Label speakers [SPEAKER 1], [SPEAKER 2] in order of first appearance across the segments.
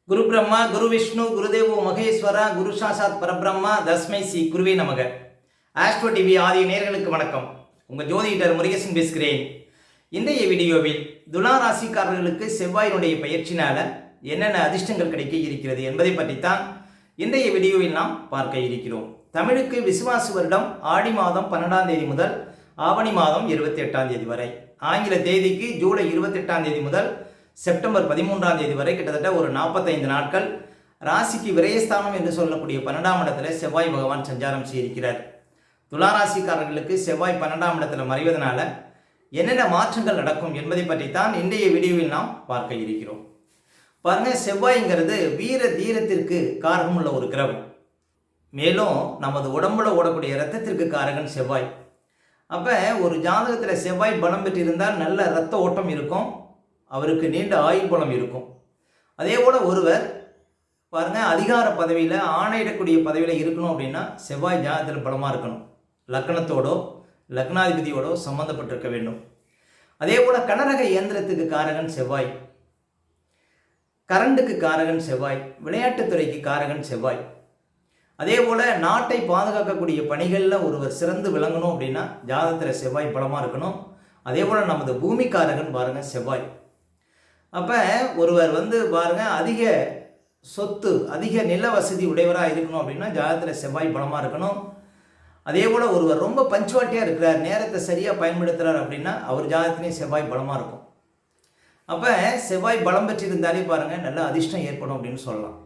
[SPEAKER 1] குரு பிரம்மா குரு விஷ்ணு குருதேவோ மகேஸ்வரா குரு சாசாத் பரபிரம்மா தஸ்மை சி குருவே நமக. ஆஸ்ட்ரோ டிவி ஆதிய நேர்களுக்கு வணக்கம். உங்கள் ஜோதிடர் முருகேசன் பேசுகிறேன். இன்றைய வீடியோவில் துலா ராசிக்காரர்களுக்கு செவ்வாயினுடைய பயிற்சினால என்னென்ன அதிர்ஷ்டங்கள் கிடைக்க இருக்கிறது என்பதை பற்றித்தான் இன்றைய வீடியோவில் நாம் பார்க்க இருக்கிறோம். தமிழுக்கு விசுவாச வருடம் ஆடி மாதம் 12ஆம் தேதி முதல் ஆவணி மாதம் 28ஆம் தேதி வரை, ஆங்கில தேதிக்கு ஜூலை 28ஆம் தேதி முதல் செப்டம்பர் 13ஆம் தேதி வரை கிட்டத்தட்ட ஒரு 45 நாட்கள் ராசிக்கு விரயஸ்தானம் என்று சொல்லக்கூடிய 12ஆம் இடத்துல செவ்வாய் பகவான் சஞ்சாரம் செய்திருக்கிறார். துளாராசிக்காரர்களுக்கு செவ்வாய் 12ஆம் இடத்துல மறைவதனால என்னென்ன மாற்றங்கள் நடக்கும் என்பதை பற்றித்தான் இன்றைய வீடியோவில் நாம் பார்க்க இருக்கிறோம். பாருங்க, செவ்வாய்ங்கிறது வீர தீரத்திற்கு காரகம் உள்ள ஒரு கிரகம். மேலும் நமது உடம்புல ஓடக்கூடிய இரத்தத்திற்கு காரகன் செவ்வாய். அப்போ ஒரு ஜாதகத்தில் செவ்வாய் பலம் பெற்றிருந்தால் நல்ல இரத்த ஓட்டம் இருக்கும், அவருக்கு நீண்ட ஆயுள் பலம் இருக்கும். அதே போல் ஒருவர் பாருங்கள், அதிகார பதவியில் ஆணையிடக்கூடிய பதவியில் இருக்கணும் அப்படின்னா செவ்வாய் ஜாதகத்தில் பலமாக இருக்கணும், லக்னத்தோடோ லக்னாதிபதியோடோ சம்மந்தப்பட்டிருக்க வேண்டும். அதே போல் கனரக இயந்திரத்துக்கு காரகன் செவ்வாய், கரண்டுக்கு காரகன் செவ்வாய், விளையாட்டுத்துறைக்கு காரகன் செவ்வாய். அதே போல் நாட்டை பாதுகாக்கக்கூடிய பணிகளில் ஒருவர் சிறந்து விளங்கணும் அப்படின்னா ஜாதகத்தில் செவ்வாய் பலமாக இருக்கணும். அதே போல் நமது பூமிக்காரகன் பாருங்கள் செவ்வாய். அப்போ ஒருவர் பாருங்கள், அதிக சொத்து அதிக நில வசதி உடையவராக இருக்கணும் அப்படின்னா ஜாதகத்தில் செவ்வாய் பலமாக இருக்கணும். அதே போல் ஒருவர் ரொம்ப பஞ்சுவாலிட்டியாக இருக்கிறார், நேரத்தை சரியாக பயன்படுத்துகிறார் அப்படின்னா அவர் ஜாதகத்திலையும் செவ்வாய் பலமாக இருக்கும். அப்போ செவ்வாய் பலம் பெற்றிருந்தாலே பாருங்கள் நல்ல அதிர்ஷ்டம் ஏற்படும் அப்படின்னு சொல்லலாம்.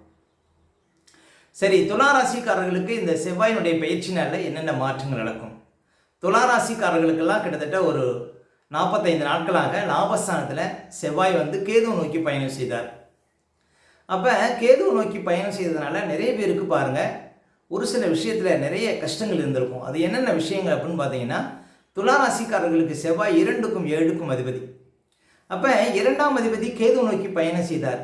[SPEAKER 1] சரி, துளாராசிக்காரர்களுக்கு இந்த செவ்வாயினுடைய பயிற்சினால என்னென்ன மாற்றங்கள் நடக்கும்? துளாராசிக்காரர்களுக்கெல்லாம் கிட்டத்தட்ட ஒரு 45 நாட்களாக லாபஸ்தானத்தில் செவ்வாய் கேதுவை நோக்கி பயணம் செய்தார். அப்போ கேதுவை நோக்கி பயணம் செய்ததுனால நிறைய பேருக்கு பாருங்கள் ஒரு சில விஷயத்தில் நிறைய கஷ்டங்கள் இருந்திருக்கும். அது என்னென்ன விஷயங்கள் அப்படின்னு பார்த்தீங்கன்னா, துளாராசிக்காரர்களுக்கு செவ்வாய் 2க்கும் 7க்கும் அதிபதி. அப்போ 2ஆம் அதிபதி கேதுவை நோக்கி பயணம் செய்தார்.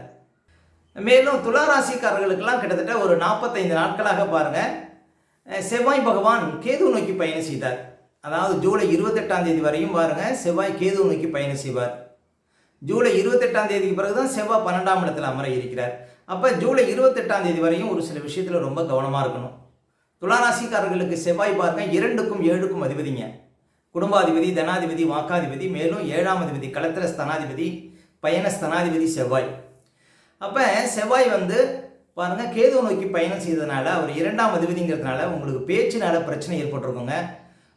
[SPEAKER 1] மேலும் துளாராசிக்காரர்களுக்கெல்லாம் கிட்டத்தட்ட ஒரு 45 நாட்களாக பாருங்கள் செவ்வாய் பகவான் கேதுவை நோக்கி பயணம் செய்தார். அதாவது ஜூலை 28ஆம் தேதி வரையும் பாருங்கள் செவ்வாய் கேதுவை நோக்கி பயணம் செய்வார். ஜூலை 28ஆம் தேதிக்கு பிறகு தான் செவ்வாய் 12ஆம் இடத்துல அமர இருக்கிறார். அப்போ ஜூலை 28ஆம் தேதி வரையும் ஒரு சில விஷயத்தில் ரொம்ப கவனமாக இருக்கணும். துளாராசிக்காரர்களுக்கு செவ்வாய் பாருங்கள் 2க்கும் 7க்கும் அதிபதிங்க, குடும்பாதிபதி, தனாதிபதி, வாக்காதிபதி, மேலும் 7ஆம் அதிபதி களத்திர ஸ்தனாதிபதி, பயண ஸ்தனாதிபதி செவ்வாய். அப்போ செவ்வாய் பாருங்கள் கேதுவை நோக்கி பயணம் செய்ததுனால அவர் 2ஆம் அதிபதிங்கிறதுனால உங்களுக்கு பேச்சினால பிரச்சனை ஏற்பட்டிருக்குங்க.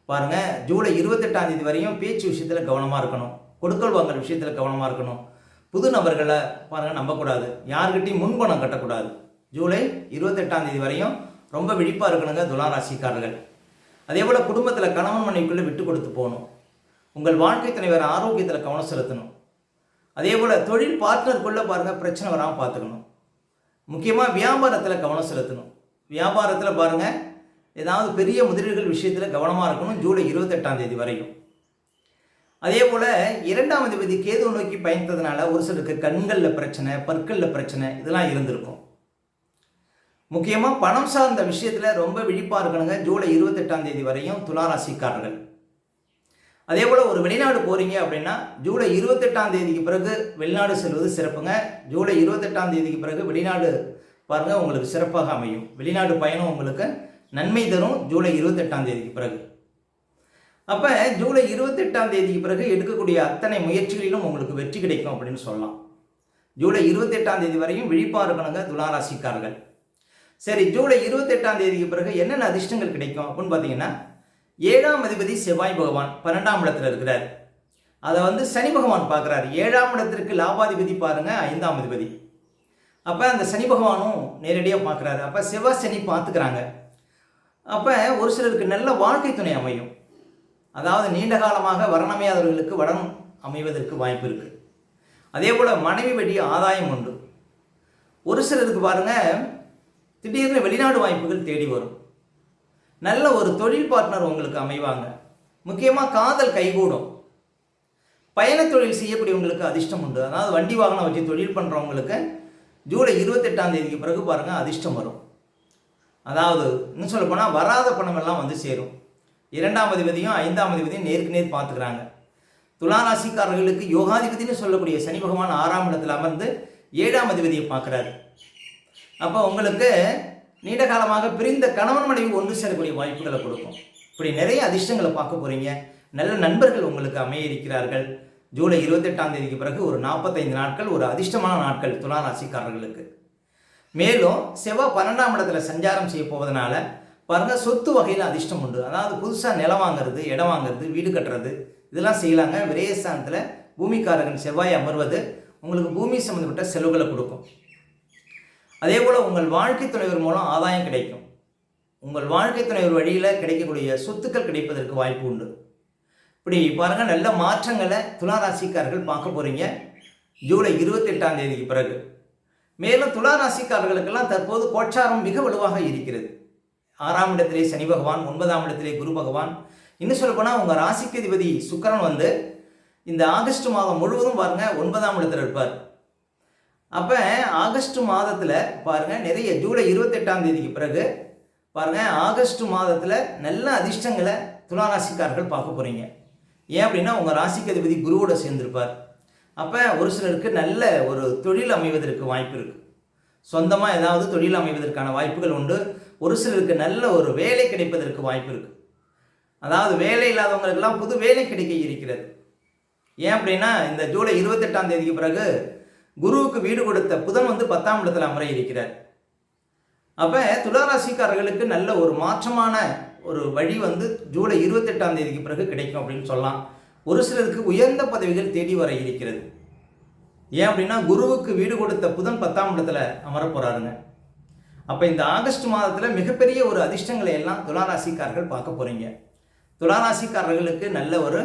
[SPEAKER 1] பாருங்கள், ஜூலை 28ஆம் தேதி வரையும் பேச்சு விஷயத்தில் கவனமாக இருக்கணும், கொடுக்கல் வாங்கல் விஷயத்தில் கவனமாக இருக்கணும். புது நபர்களை பாருங்கள் நம்பக்கூடாது, யார்கிட்டையும் முன்பணம் கட்டக்கூடாது. ஜூலை 28ஆம் தேதி வரையும் ரொம்ப விழிப்பாக இருக்கணுங்க துளாராசிக்காரர்கள். அதே போல் குடும்பத்தில் கணவன் மனைவிக்குள்ளே விட்டு கொடுத்து போகணும். உங்கள் வாழ்க்கை துணைவர் ஆரோக்கியத்தில் கவனம் செலுத்தணும். அதே போல் தொழில் பார்ட்னருக்குள்ளே பாருங்கள் பிரச்சனை வராமல் பார்த்துக்கணும். முக்கியமாக வியாபாரத்தில் கவனம் செலுத்தணும். வியாபாரத்தில் பாருங்கள் ஏதாவது பெரிய முதலீடுகள் விஷயத்தில் கவனமாக இருக்கணும் ஜூலை 28ஆம் தேதி வரையும். அதே போல் 2ஆம் அதிபதி கேதுவை நோக்கி பயணித்ததுனால ஒரு சிலருக்கு கண்களில் பிரச்சனை, பற்களில் பிரச்சனை இதெல்லாம் இருந்திருக்கும். முக்கியமாக பணம் சார்ந்த விஷயத்தில் ரொம்ப விழிப்பாக இருக்கணுங்க ஜூலை 28ஆம் தேதி வரையும் துளாராசிக்காரர்கள். அதே போல் ஒரு வெளிநாடு போகிறீங்க அப்படின்னா ஜூலை 28ஆம் தேதிக்கு பிறகு வெளிநாடு செல்வது சிறப்புங்க. ஜூலை 28ஆம் தேதிக்கு பிறகு வெளிநாடு பாருங்கள் உங்களுக்கு சிறப்பாக அமையும். வெளிநாடு பயணம் உங்களுக்கு நன்மை தரும் ஜூலை 28ஆம் தேதிக்கு பிறகு. அப்போ ஜூலை 28ஆம் தேதிக்கு பிறகு எடுக்கக்கூடிய அத்தனை முயற்சிகளிலும் உங்களுக்கு வெற்றி கிடைக்கும் அப்படின்னு சொல்லலாம். ஜூலை 28ஆம் தேதி வரையும் விழிப்பாக இருக்கணுங்க துளாராசிக்காரர்கள். சரி, ஜூலை 28ஆம் தேதிக்கு பிறகு என்னென்ன அதிர்ஷ்டங்கள் கிடைக்கும் அப்படின்னு பார்த்தீங்கன்னா, 7ஆம் அதிபதி செவ்வாய் பகவான் 12ஆம் இடத்துல இருக்கிறார். அதை சனி பகவான் பார்க்குறாரு. 7ஆம் இடத்திற்கு லாபாதிபதி பாருங்கள் 5ஆம் அதிபதி. அப்போ அந்த சனி பகவானும் நேரடியாக பார்க்குறாரு. அப்போ செவ்வாய் சனி பார்த்துக்கிறாங்க. அப்போ ஒரு சிலருக்கு நல்ல வாழ்க்கை துணை அமையும். அதாவது நீண்ட காலமாக வரணமையாதவர்களுக்கு வரம் அமைவதற்கு வாய்ப்பு இருக்குது. அதே போல் மனைவி வழி ஆதாயம் உண்டு. ஒரு சிலருக்கு பாருங்கள் திடீர்னு வெளிநாடு வாய்ப்புகள் தேடி வரும். நல்ல ஒரு தொழில் பார்ட்னர் உங்களுக்கு அமைவாங்க. முக்கியமாக காதல் கைகூடும். பயண தொழில் செய்யக்கூடியவங்களுக்கு அதிர்ஷ்டம் உண்டு. அதாவது வண்டி வாகனம் வச்சு தொழில் பண்ணுறவங்களுக்கு ஜூலை 28ஆம் தேதிக்கு பிறகு பாருங்கள் அதிர்ஷ்டம் வரும். அதாவது இன்னும் சொல்ல போனால் வராத பணமெல்லாம் சேரும். 2ஆம் அதிபதியும் 5ஆம் அதிபதியும் நேருக்கு நேர் பார்த்துக்கிறாங்க. துளாராசிக்காரர்களுக்கு யோகாதிபதினு சொல்லக்கூடிய சனி பகவான் 6ஆம் இடத்தில் அமர்ந்து 7ஆம் அதிபதியை பார்க்குறாரு. அப்போ உங்களுக்கு நீண்ட காலமாக பிரிந்த கணவன் மனைவி ஒன்று சேரக்கூடிய வாய்ப்புகளை கொடுக்கும். இப்படி நிறைய அதிர்ஷ்டங்களை பார்க்க போகிறீங்க. நல்ல நண்பர்கள் உங்களுக்கு அமைய இருக்கிறார்கள். ஜூலை 28ஆம் தேதிக்கு பிறகு ஒரு 45 நாட்கள் ஒரு அதிர்ஷ்டமான நாட்கள் துலா ராசிக்காரர்களுக்கு. மேலும் செவ்வாய் 12ஆம் இடத்துல சஞ்சாரம் செய்ய போவதனால பாருங்கள், சொத்து வகையில் அதிர்ஷ்டம் உண்டு. அதாவது புதுசாக நிலம் வாங்குறது, இடம் வாங்குறது, வீடு கட்டுறது இதெல்லாம் செய்யலாங்க. விரயஸ்தானத்தில் பூமிக்காரகன் செவ்வாய் அமர்வது உங்களுக்கு பூமி சம்மந்தப்பட்ட செலவுகளை கொடுக்கும். அதே போல் உங்கள் வாழ்க்கை துணைவர் மூலம் ஆதாயம் கிடைக்கும். உங்கள் வாழ்க்கை துணைவர் வழியில் கிடைக்கக்கூடிய சொத்துக்கள் கிடைப்பதற்கு வாய்ப்பு உண்டு. இப்படி பாருங்கள், நல்ல மாற்றங்களை துலா ராசிக்காரர்கள் பார்க்க போகிறீங்க ஜூலை 28ஆம் தேதிக்கு பிறகு. மேலும் துலா ராசிக்காரர்களுக்கெல்லாம் தற்போது கோச்சாரம் மிக வலுவாக இருக்கிறது. 6ஆம் இடத்திலே சனி பகவான், 9ஆம் இடத்திலே குரு பகவான். இன்னும் சொல்லப்போனால் உங்கள் ராசிக்கு அதிபதி சுக்கிரன் இந்த ஆகஸ்ட் மாதம் முழுவதும் பாருங்கள் 9ஆம் இடத்துல இருப்பார். அப்போ ஆகஸ்ட் மாதத்தில் பாருங்கள் நிறைய ஜூலை 28ஆம் தேதிக்கு பிறகு பாருங்கள் ஆகஸ்ட் மாதத்தில் நல்ல அதிர்ஷ்டங்களை துலா ராசிக்காரர்கள் பார்க்க போகிறீங்க. ஏன் அப்படின்னா உங்கள் ராசிக்கு அதிபதி குருவோட சேர்ந்திருப்பார். அப்போ ஒரு சிலருக்கு நல்ல ஒரு தொழில் அமைவதற்கு வாய்ப்பு இருக்குது. சொந்தமாக ஏதாவது தொழில் அமைவதற்கான வாய்ப்புகள் உண்டு. ஒரு சிலருக்கு நல்ல ஒரு வேலை கிடைப்பதற்கு வாய்ப்பு இருக்குது. அதாவது வேலை இல்லாதவங்களுக்கெல்லாம் புது வேலை கிடைக்க இருக்கிறது. ஏன் அப்படின்னா இந்த ஜூலை 28ஆம் தேதிக்கு பிறகு குருவுக்கு வீடு கொடுத்த புதன் 10ஆம் இடத்துல அமர இருக்கிறார். அப்போ துளாராசிக்காரர்களுக்கு நல்ல ஒரு மாற்றமான ஒரு வழி ஜூலை 28ஆம் தேதிக்கு பிறகு கிடைக்கும் அப்படின்னு சொல்லலாம். ஒரு சிலருக்கு உயர்ந்த பதவிகள் தேடி வர இருக்கிறது. ஏன் அப்படின்னா குருவுக்கு வீடு கொடுத்த புதன் 10ஆம் இடத்துல அமர போகிறாருங்க. அப்போ இந்த ஆகஸ்ட் மாதத்தில் மிகப்பெரிய ஒரு அதிர்ஷ்டங்களை எல்லாம் துளாராசிக்காரர்கள் பார்க்க போகிறீங்க. துளாராசிக்காரர்களுக்கு நல்ல ஒரு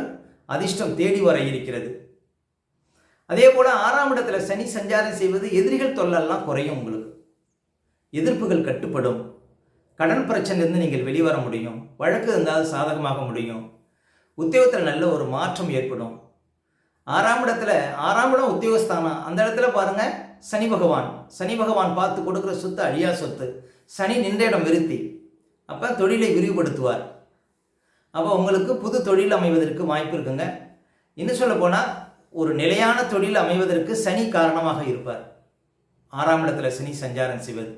[SPEAKER 1] அதிர்ஷ்டம் தேடி வர இருக்கிறது. அதே போல் 6ஆம் இடத்துல சனி சஞ்சாரம் செய்வது எதிரிகள் தொல்லெல்லாம் குறையும். உங்களுக்கு எதிர்ப்புகள் கட்டுப்படும். கடன் பிரச்சனையிலிருந்து நீங்கள் வெளிவர முடியும். வழக்கு இருந்தால் சாதகமாக முடியும். உத்தியோகத்தில் நல்ல ஒரு மாற்றம் ஏற்படும். 6ஆம் இடம் உத்தியோகஸ்தானம். அந்த இடத்துல பாருங்கள் சனி பகவான் பார்த்து கொடுக்குற சொத்து அழியா சொத்து. சனி நின்ற இடம் விருத்தி. அப்போ தொழிலை விரிவுபடுத்துவார். அப்போ உங்களுக்கு புது தொழில் அமைவதற்கு வாய்ப்பு இருக்குங்க. இன்னும் சொல்ல போனால் ஒரு நிலையான தொழில் அமைவதற்கு சனி காரணமாக இருப்பார். 6ஆம் இடத்துல சனி சஞ்சாரம் செய்வது.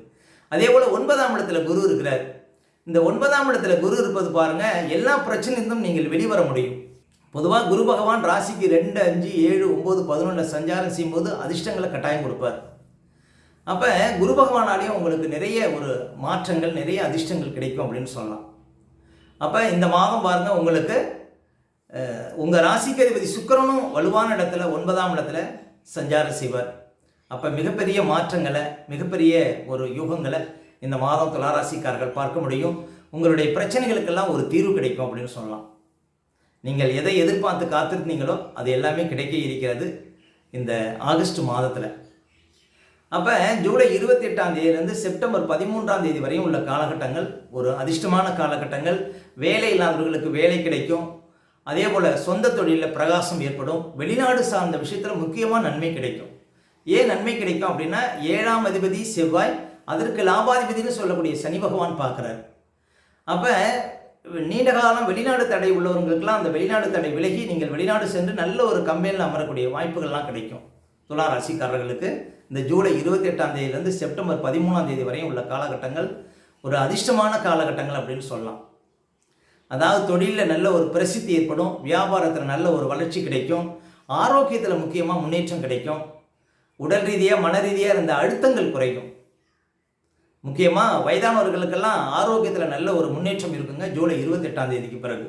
[SPEAKER 1] அதே போல் 9ஆம் இடத்துல குரு இருக்கிறார். இந்த 9ஆம் இடத்துல குரு இருப்பது பாருங்கள், எல்லா பிரச்சனையிலிருந்தும் நீங்கள் வெளிவர முடியும். பொதுவாக குரு பகவான் ராசிக்கு 2, 5, 7, 9, 11 சஞ்சாரம் செய்யும்போது அதிர்ஷ்டங்களை கட்டாயம் கொடுப்பார். அப்போ குரு பகவானாலேயும் உங்களுக்கு நிறைய ஒரு மாற்றங்கள், நிறைய அதிர்ஷ்டங்கள் கிடைக்கும் அப்படின்னு சொல்லலாம். அப்போ இந்த மாதம் பாருங்கள், உங்களுக்கு உங்கள் ராசிக்கு அதிபதி சுக்கிரனும் வலுவான இடத்துல 9ஆம் இடத்துல சஞ்சாரம் செய்வார். அப்போ மிகப்பெரிய மாற்றங்களை, மிகப்பெரிய ஒரு யுகங்களை இந்த மாதம் துளாராசிக்காரர்கள் பார்க்க முடியும். உங்களுடைய பிரச்சனைகளுக்கெல்லாம் ஒரு தீர்வு கிடைக்கும் அப்படின்னு சொல்லலாம். நீங்கள் எதை எதிர்பார்த்து காத்திருந்தீங்களோ அது எல்லாமே கிடைக்க இருக்கிறது இந்த ஆகஸ்ட் மாதத்தில். அப்போ ஜூலை 28ஆம் தேதியிலிருந்து செப்டம்பர் 13ஆம் தேதி வரையும் உள்ள காலகட்டங்கள் ஒரு அதிர்ஷ்டமான காலகட்டங்கள். வேலை இல்லாதவர்களுக்கு வேலை கிடைக்கும். அதே போல் சொந்த தொழிலில் பிரகாசம் ஏற்படும். வெளிநாடு சார்ந்த விஷயத்தில் முக்கியமாக நன்மை கிடைக்கும். ஏன் நன்மை கிடைக்கும் அப்படின்னா 7ஆம் அதிபதி செவ்வாய், அதற்கு லாபாதிபதினு சொல்லக்கூடிய சனி பகவான் பார்க்குறாரு. அப்போ நீண்ட காலம் வெளிநாடு தடை உள்ளவர்களுக்கெல்லாம் அந்த வெளிநாடு தடை விலகி நீங்கள் வெளிநாடு சென்று நல்ல ஒரு கம்பெனியில் அமரக்கூடிய வாய்ப்புகள்லாம் கிடைக்கும். துலா ராசிக்காரர்களுக்கு இந்த ஜூலை 28ஆம் தேதியிலிருந்து செப்டம்பர் 13ஆம் தேதி வரையும் உள்ள காலகட்டங்கள் ஒரு அதிர்ஷ்டமான காலகட்டங்கள் அப்படின்னு சொல்லலாம். அதாவது தொழிலில் நல்ல ஒரு பிரசித்தி ஏற்படும். வியாபாரத்தில் நல்ல ஒரு வளர்ச்சி கிடைக்கும். ஆரோக்கியத்தில் முக்கியமாக முன்னேற்றம் கிடைக்கும். உடல் ரீதியாக மன ரீதியாக இருந்த அழுத்தங்கள் குறையும். முக்கியமாக வயதானவர்களுக்கெல்லாம் ஆரோக்கியத்தில் நல்ல ஒரு முன்னேற்றம் இருக்குங்க ஜூலை 28ஆம் தேதிக்கு பிறகு.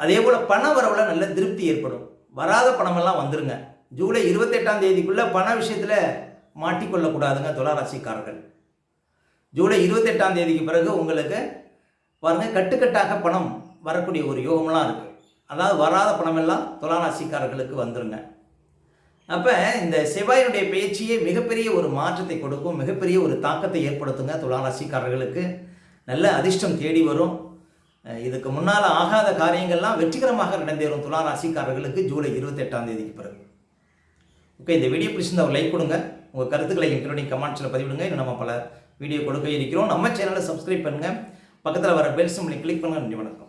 [SPEAKER 1] அதே போல் பண வரவில் நல்ல திருப்தி ஏற்படும். வராத பணமெல்லாம் வந்துருங்க. ஜூலை 28ஆம் தேதிக்குள்ளே பண விஷயத்தில் மாட்டிக்கொள்ளக்கூடாதுங்க துளாராசிக்காரர்கள். ஜூலை 28ஆம் தேதிக்கு பிறகு உங்களுக்கு பாருங்கள் கட்டுக்கட்டாக பணம் வரக்கூடிய ஒரு யோகமெல்லாம் இருக்குது. அதாவது வராத பணமெல்லாம் துளாராசிக்காரர்களுக்கு வந்துருங்க. அப்போ இந்த செவ்வாயினுடைய பேச்சியே மிகப்பெரிய ஒரு மாற்றத்தை கொடுக்கும். மிகப்பெரிய ஒரு தாக்கத்தை ஏற்படுத்துங்க துளாராசிக்காரர்களுக்கு. நல்ல அதிர்ஷ்டம் தேடி வரும். இதுக்கு முன்னால் ஆகாத காரியங்கள்லாம் வெற்றிகரமாக நடந்தேறும் துளாராசிக்காரர்களுக்கு ஜூலை 28ஆம் தேதிக்கு பிறகு. ஓகே, இந்த வீடியோ பிடிச்சிருந்தா ஒரு லைக் கொடுங்க. உங்கள் கருத்துக்களை எங்களுடைய கமெண்ட்ஸில் பதிவிடுங்க. இன்னும் நம்ம பல வீடியோ கொடுக்க இருக்கிறோம். நம்ம சேனலை சப்ஸ்கிரைப் பண்ணுங்கள். பக்கத்தில் வர பெல் சிம்பலை கிளிக் பண்ணுங்கள். நன்றி, வணக்கம்.